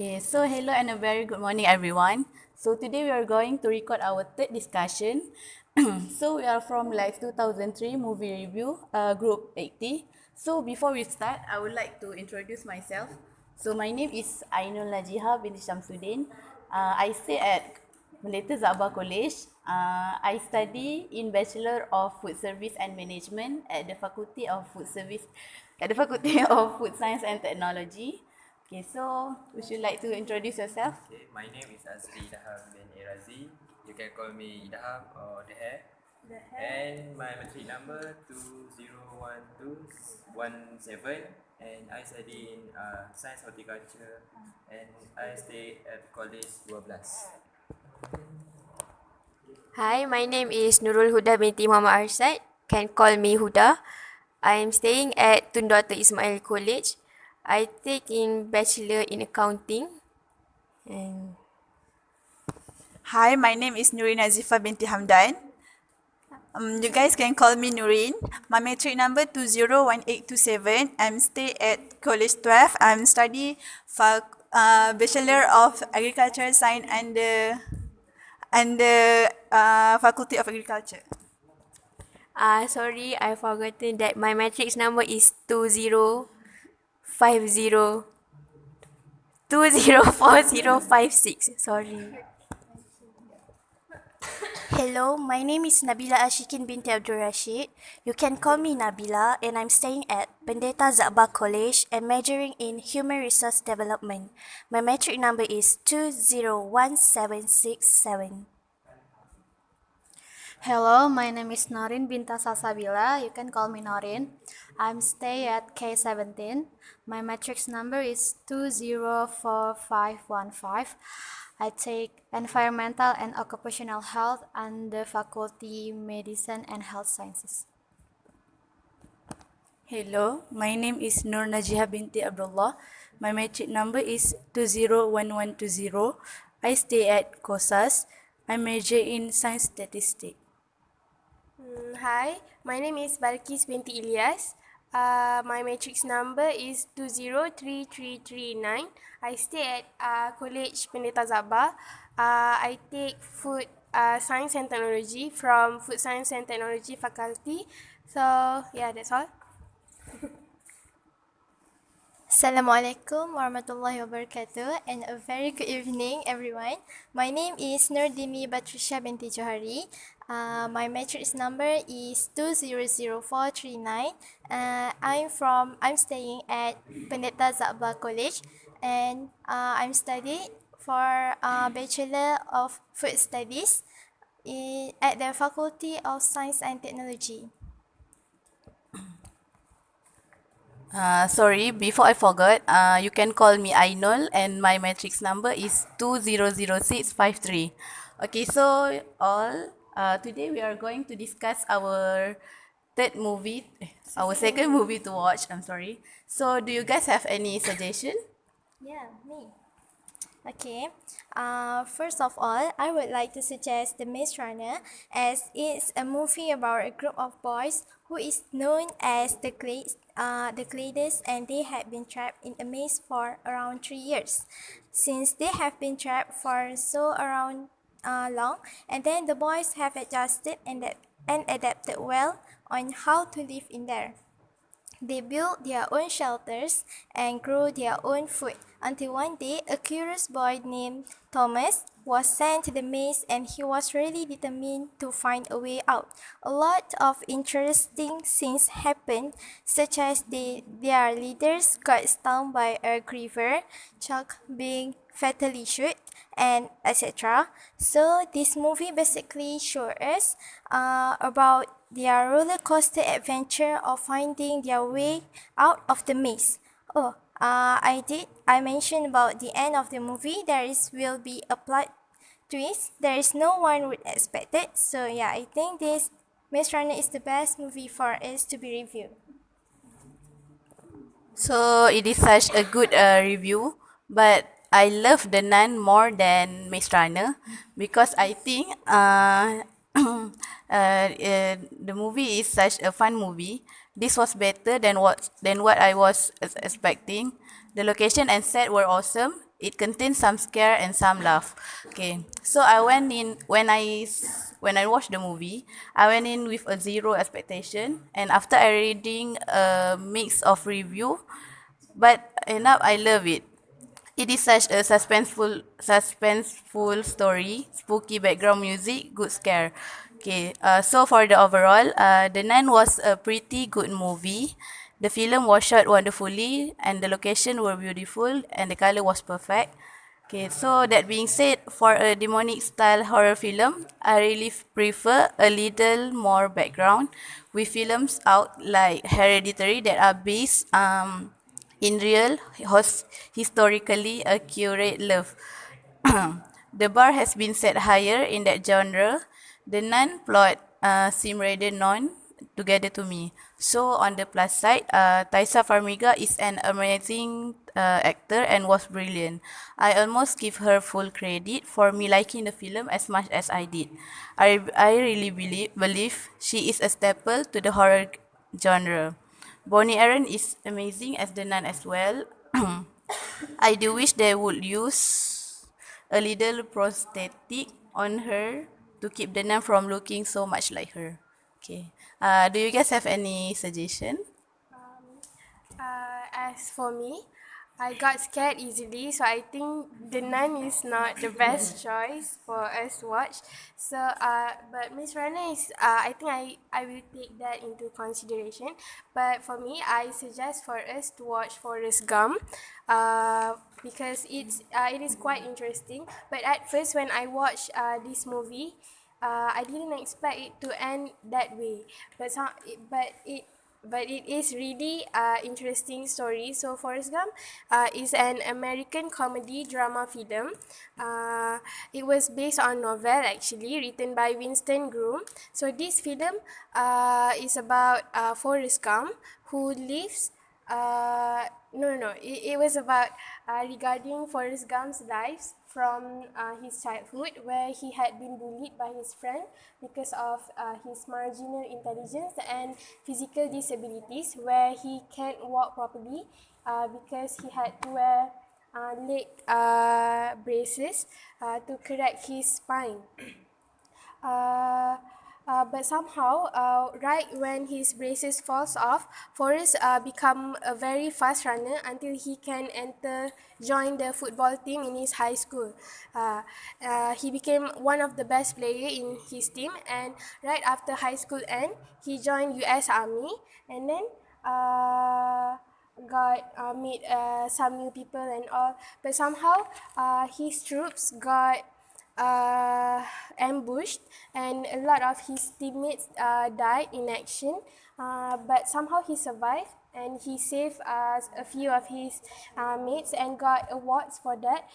Okay, so hello and a very good morning, everyone. So today we are going to record our third discussion. So we are from like 2003 Movie Review, Group 80. So before we start, I would like to introduce myself. So my name is Ainul Najiha binti Shamsuddin. I stay at Melita Zabah College. I study in Bachelor of Food Service and Management at the Faculty of Food Service, at the Faculty of Food Science and Technology. Okay, so would you like to introduce yourself? Okay, my name is Azri Idaham bin Irazi. You can call me Idaham or The Hair. And my matric number 201217, and I study in Science Horticulture, and I stay at College 12. Hi, my name is Nurul Huda binti Muhammad Arsyad. Can call me Huda. I am staying at Tun Dr. Ismail College. I take in Bachelor in Accounting. And Hi, my name is Nurin Azifa binti Hamdan. You guys can call me Nurin. My matric number 201827. I'm stay at College 12. I'm study Bachelor of Agriculture Science and the Faculty of Agriculture. sorry, I forgotten that my matrix number is 2040 Sorry. Hello, my name is Nabila Ashikin binti Abdul Rashid. You can call me Nabila, and I'm staying at Pendeta Zabah College and majoring in Human Resource Development. My metric number is 201767. Hello, my name is Norin Binta Salsabila. You can call me Norin. I'm stay at K17. My matrix number is 204515. I take Environmental and Occupational Health and the Faculty Medicine and Health Sciences. Hello, my name is Nur Najiha binti Abdullah. My matric number is 201120. I stay at COSAS. I major in Science Statistics. Hi, my name is Balkis binti Ilyas. My matrix number is 203339. I stay at College Pendeta Zabah. I take Food Science and Technology from Food Science and Technology Faculty. So yeah, that's all. Assalamualaikum warahmatullahi wabarakatuh, and a very good evening everyone. My name is Nurdini Batrisha binti Johari. My matrix number is 200439. I'm staying at Pendeta Zabah College, and I'm studying for Bachelor of Food Studies at the Faculty of Science and Technology. Sorry, before I forgot, you can call me Ainul and my matrix number is 200653. Okay, so today we are going to discuss our our second movie to watch. I'm sorry. So do you guys have any suggestion? Yeah, me. Okay. First of all, I would like to suggest The Maze Runner, as it's a movie about a group of boys who is known as the Glades, and they had been trapped in a maze for around 3 years. Since they have been trapped for so around long, and then the boys have adjusted and adapted well on how to live in there. They built their own shelters and grew their own food until one day a curious boy named Thomas was sent to the maze, and he was really determined to find a way out. A lot of interesting things happened, such as their leaders got stung by a griever, Chuck being fatally shot, and etc. So this movie basically shows us about their roller coaster adventure of finding their way out of the maze. I mentioned about the end of the movie. Will be a plot twist. There is no one would expect it. So yeah, I think this Maze Runner is the best movie for us to be reviewed. So it is such a good review, but I love The Nun more than Maze Runner because I think the movie is such a fun movie. This was better than what I was expecting. The location and set were awesome. it contains some scare and some laugh. Okay, so I went in when I watched the movie, I went in with a zero expectation, and after I reading a mix of review, but end up I love it. It is such a suspenseful story, spooky background music, good scare. Okay, so for the overall, The Nun was a pretty good movie. The film was shot wonderfully, and the location were beautiful, and the color was perfect. Okay, so that being said, for a demonic style horror film, I really prefer a little more background with films out like Hereditary that are based in real historically accurate love. The bar has been set higher in that genre. The Nun plot seem rather non together to me. So on the plus side, Taisa Farmiga is an amazing actor and was brilliant. I almost give her full credit for me liking the film as much as I did. I really believe she is a staple to the horror genre. Bonnie Aaron is amazing as the nun as well. I do wish they would use a little prosthetic on her to keep the nun from looking so much like her. Okay. Do you guys have any suggestion? As for me, I got scared easily, so I think The Nun is not the best choice for us to watch. So, but Miss Rana is, I think I will take that into consideration. But for me, I suggest for us to watch Forrest Gump, because it is quite interesting. But at first, when I watched this movie, I didn't expect it to end that way. But it is really interesting story. So Forrest Gump is an American comedy drama film. It was based on novel actually written by Winston Groom. So this film is about Forrest Gump who lives no. It was about regarding Forrest Gump's lives from his childhood, where he had been bullied by his friend because of his marginal intelligence and physical disabilities, where he can't walk properly because he had to wear leg braces to correct his spine. Uh, but somehow, right when his braces falls off, Forrest become a very fast runner until he can join the football team in his high school. He became one of the best player in his team, and right after high school end, he joined U.S. Army, and then got meet some new people and all. But somehow, his troops got uh, ambushed, and a lot of his teammates died in action. But somehow he survived, and he saved a few of his mates and got awards for that.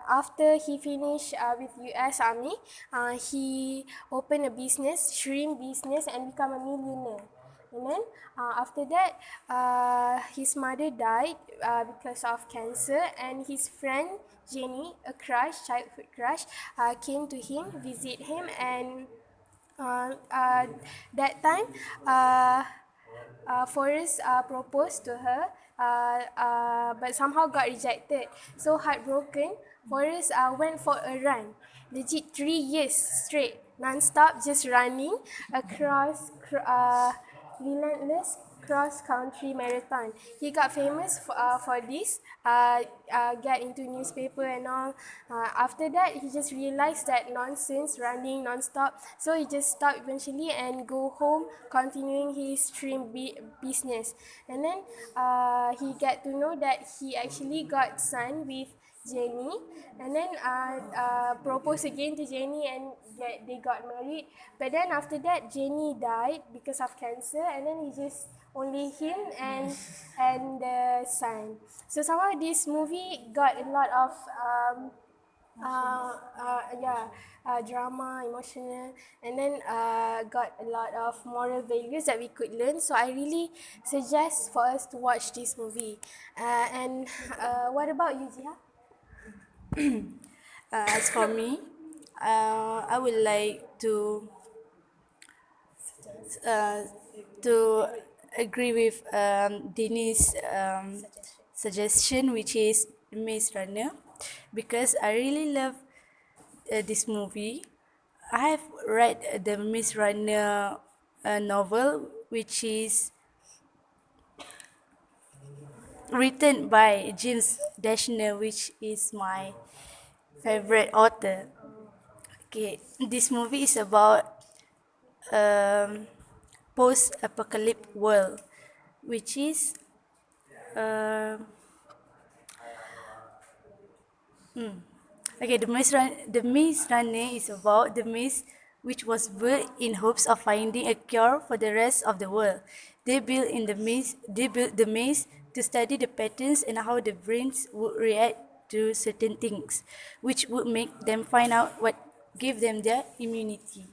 After he finished with U.S. Army, he opened a business, shrimp business, and become a millionaire. And then after that, his mother died because of cancer, and his friend Jenny, a crush, childhood crush, came to him, visit him, and uh, uh, that time, Forrest proposed to her, but somehow got rejected. So heartbroken, Forrest went for a run, legit 3 years straight, non-stop, just running across relentless cross-country marathon. He got famous for this, get into newspaper and all. After that, he just realized that nonsense running non-stop, so he just stopped eventually and go home, continuing his business. And then he get to know that he actually got son with Jenny, and then proposed again to Jenny, and they got married. But then after that, Jenny died because of cancer, and then he just only him and the son. So somehow this movie got a lot of yeah, drama, emotional, and then got a lot of moral values that we could learn. So I really suggest for us to watch this movie. And what about you, Jiha? As for me, I would like uh, to agree with Dini's suggestion, which is Maze Runner because I really love this movie. I have read the Maze Runner novel, which is written by James Dashner, which is my favorite author. Okay, this movie is about um, post-apocalyptic world, which is um okay. The Maze Runner is about the maze which was built in hopes of finding a cure for the rest of the world. They built the maze to study the patterns and how the brains would react to certain things, which would make them find out what gave them their immunity.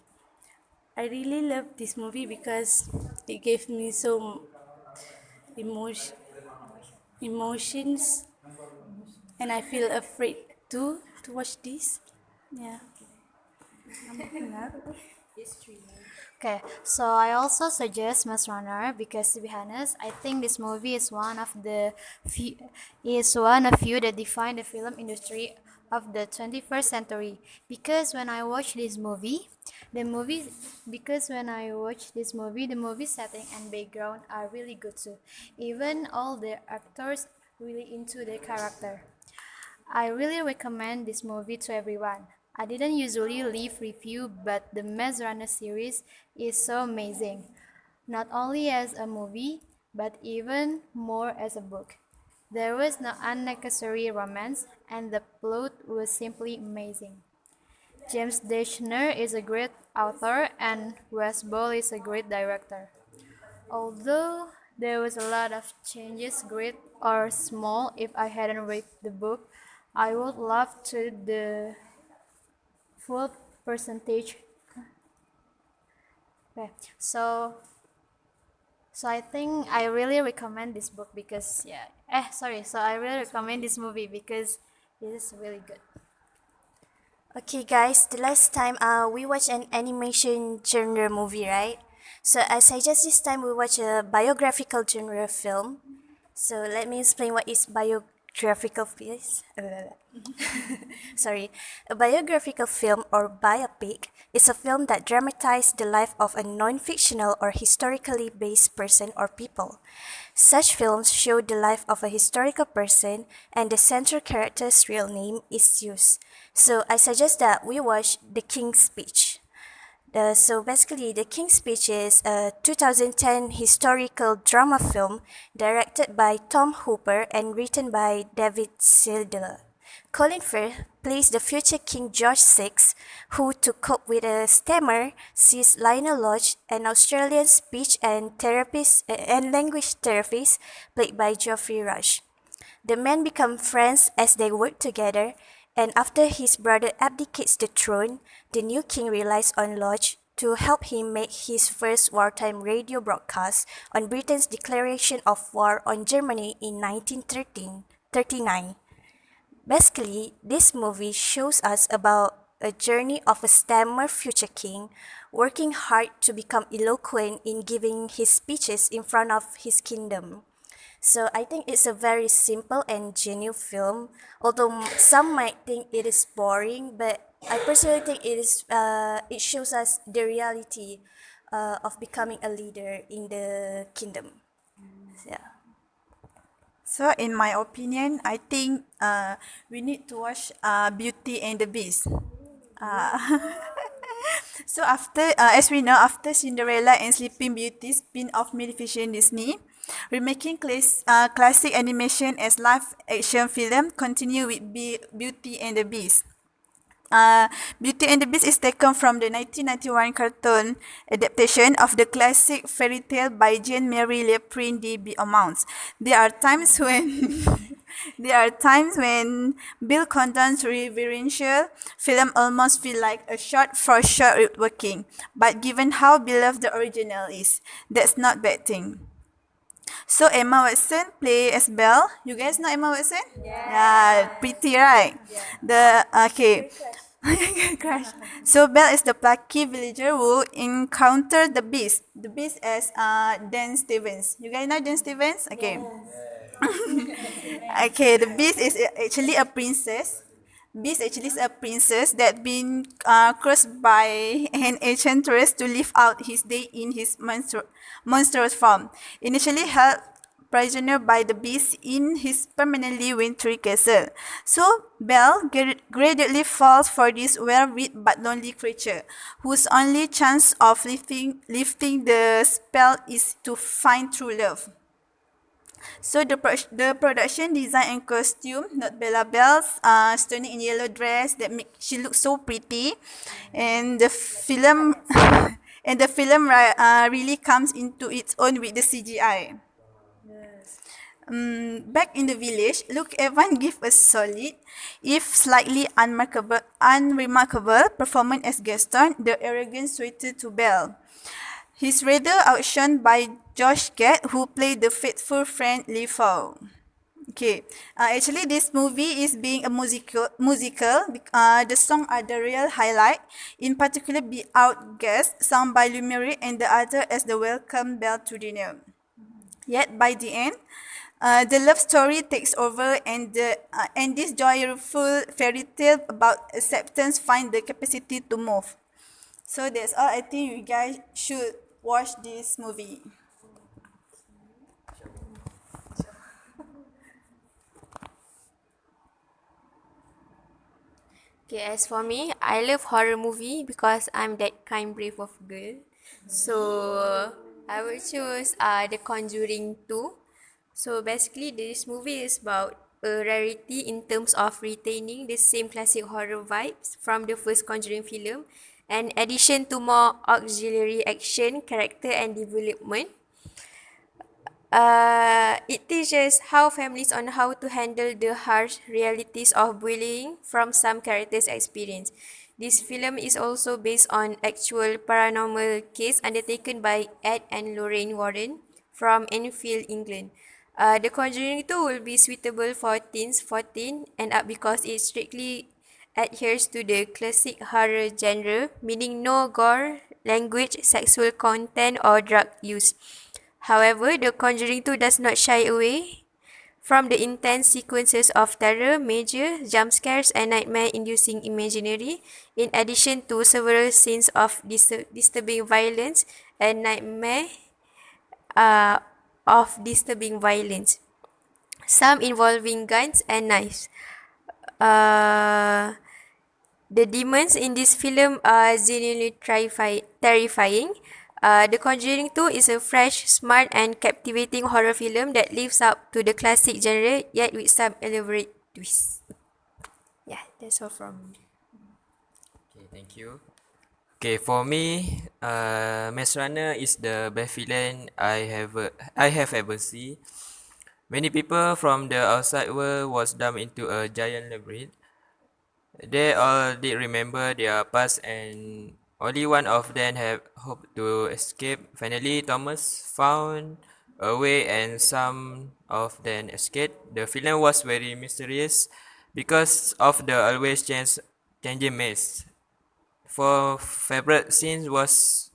I really love this movie because it gave me some emotion, emotions, and I feel afraid too to watch this. Yeah. Okay, so I also suggest Maze Runner because to be honest, I think this movie is one of few that define the film industry of the 21st century. Because when I watch this movie, the movie the movie setting and background are really good too. Even all the actors really into their character. I really recommend this movie to everyone. I didn't usually leave review, but the Maze Runner series is so amazing. Not only as a movie, but even more as a book. There was no unnecessary romance, and the plot was simply amazing. James Dashner is a great author, and Wes Ball is a great director. Although there was a lot of changes, great or small, if I hadn't read the book, I would love to the full percentage. Okay, so I think I really recommend this book because so I really recommend this movie because it is really good. Okay, guys, the last time we watched an animation genre movie, right? So I suggest this time we watch a biographical genre film. So let me explain what is biographical film. Sorry, a biographical film or biopic is a film that dramatizes the life of a non-fictional or historically based person or people. Such films show the life of a historical person and the central character's real name is used. So I suggest that we watch The King's Speech. So basically, The King's Speech is a 2010 historical drama film directed by Tom Hooper and written by David Seidler. Colin Firth plays the future King George VI, who, to cope with a stammer, sees Lionel Lodge, an Australian speech and therapist and language therapist, played by Geoffrey Rush. The men become friends as they work together, and after his brother abdicates the throne, the new king relies on Lodge to help him make his first wartime radio broadcast on Britain's declaration of war on Germany in 1939. Basically, this movie shows us about a journey of a stammer future king working hard to become eloquent in giving his speeches in front of his kingdom. So I think it's a very simple and genuine film. Although some might think it is boring, but I personally think it shows us the reality of becoming a leader in the kingdom. Yeah. So in my opinion, I think we need to watch Beauty and the Beast. So as we know, after Cinderella and Sleeping Beauty spin-off made-fiction Disney, remaking classic animation as live-action film continue with Beauty and the Beast. Beauty and the Beast is taken from the 1991 cartoon adaptation of the classic fairy tale by Jean Marie Le Prince de Beaumont. There are times when Bill Condon's reverential film almost feel like a shot for shot reworking. But given how beloved the original is, that's not bad thing. So Emma Watson play as Belle. You guys know Emma Watson? Yeah, pretty right? The okay. Crush. So Belle is the plucky villager who encountered the Beast. The Beast as Dan Stevens. You guys know Dan Stevens? Okay. Okay, the Beast is actually a princess. Beast actually is a princess that been cursed by an enchantress to live out his day in his monstrous form. Initially held prisoner by the Beast in his permanently wintry castle. So Belle gradually falls for this well-read but lonely creature, whose only chance of lifting the spell is to find true love. So the production design and costume, not Bella Belle's stunning in yellow dress that make she look so pretty, and the film and the film really comes into its own with the CGI. Back in the village, Luke Evan gave a solid, if slightly unremarkable performance as Gaston, the arrogant suitor to Belle. He's rather outshone by Josh Gad, who played the faithful friend Lee Fao. Okay, actually this movie is being a musical. The song are the real highlight. In particular, Be Out Guest, sung by Lumiere, and the other as the welcome bell to dinner. Yet by the end, the love story takes over, and this joyful fairy tale about acceptance find the capacity to move. So that's all. I think you guys should watch this movie. Okay, as for me, I love horror movie because I'm that kind brave of girl. So I will choose The Conjuring 2. So basically, this movie is about a rarity in terms of retaining the same classic horror vibes from the first Conjuring film, and addition to more auxiliary action, character and development. It teaches how families on how to handle the harsh realities of bullying from some characters' experience. This film is also based on actual paranormal case undertaken by Ed and Lorraine Warren from Enfield, England. The Conjuring 2 will be suitable for teens 14 and up because it strictly adheres to the classic horror genre, meaning no gore, language, sexual content, or drug use. However, The Conjuring 2 does not shy away from the intense sequences of terror, major jump scares, and nightmare-inducing imagery, in addition to several scenes of disturbing violence and uh, disturbing violence, some involving guns and knives. Uh, the demons in this film are genuinely terrifying. The Conjuring 2 is a fresh, smart, and captivating horror film that lives up to the classic genre, yet with some elaborate twists. Yeah, that's all from me. Okay, thank you. Okay, for me, Maze Runner is the best villain I have ever seen. Many people from the outside world was dumped into a giant labyrinth. They all did remember their past, and only one of them had hope to escape. Finally, Thomas found a way, and some of them escaped. The film was very mysterious because of the always changing maze. For favorite scenes was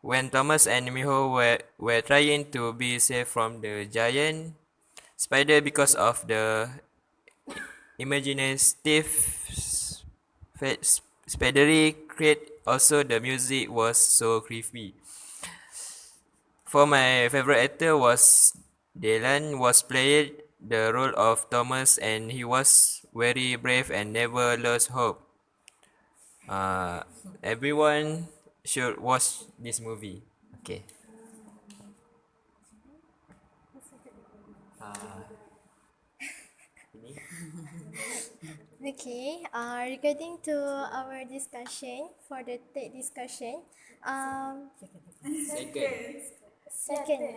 when Thomas and Miho were trying to be safe from the giant spider because of the imaginative spidery create. Also, the music was so creepy. For my favorite actor was Dylan was played the role of Thomas, and he was very brave and never lost hope. Uh, Everyone should watch this movie. Okay. Okay, regarding to our discussion for the third discussion, second,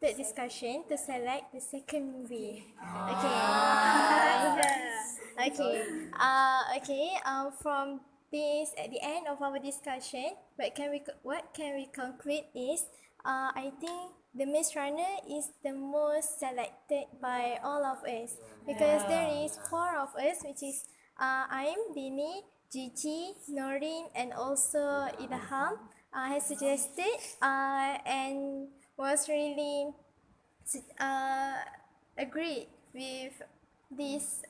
third discussion to select the second movie. Okay. Okay. From this, at the end of our discussion, what can we conclude is, I think the Maze Runner is the most selected by all of us because there is four of us, which is I'm Dini, Gigi, Noreen, and also Ilham has suggested and was really agree with this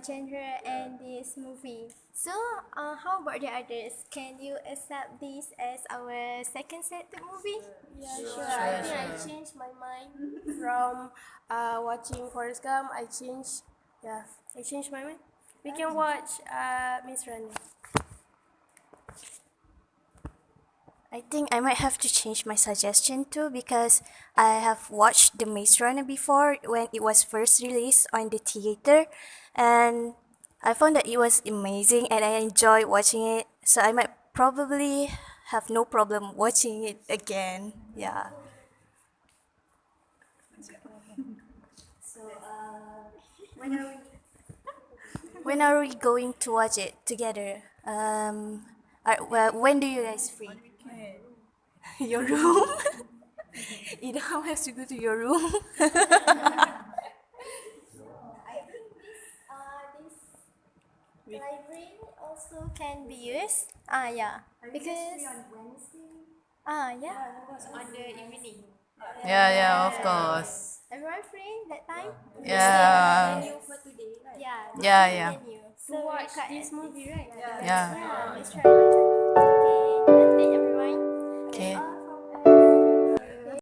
genre and this movie. So, how about the others? Can you accept this as our second set movie? Yeah, sure. I think I changed my mind from watching Forrest Gump. I changed my mind. We can watch Miss Runner. I think I might have to change my suggestion too because I have watched The Maze Runner before when it was first released on the theater, and I found that it was amazing and I enjoyed watching it. So I might probably have no problem watching it again. Yeah. When are we going to watch it together? Well, when do you guys free? Your room? Idam has to go to your room. This library also can be used. Yeah. Because yeah. On the evening. Yeah, of course. Everyone free that time? Yeah. For today, right? Yeah. Yeah. Venue. To watch this movie, right? Yeah. Let's try. Okay.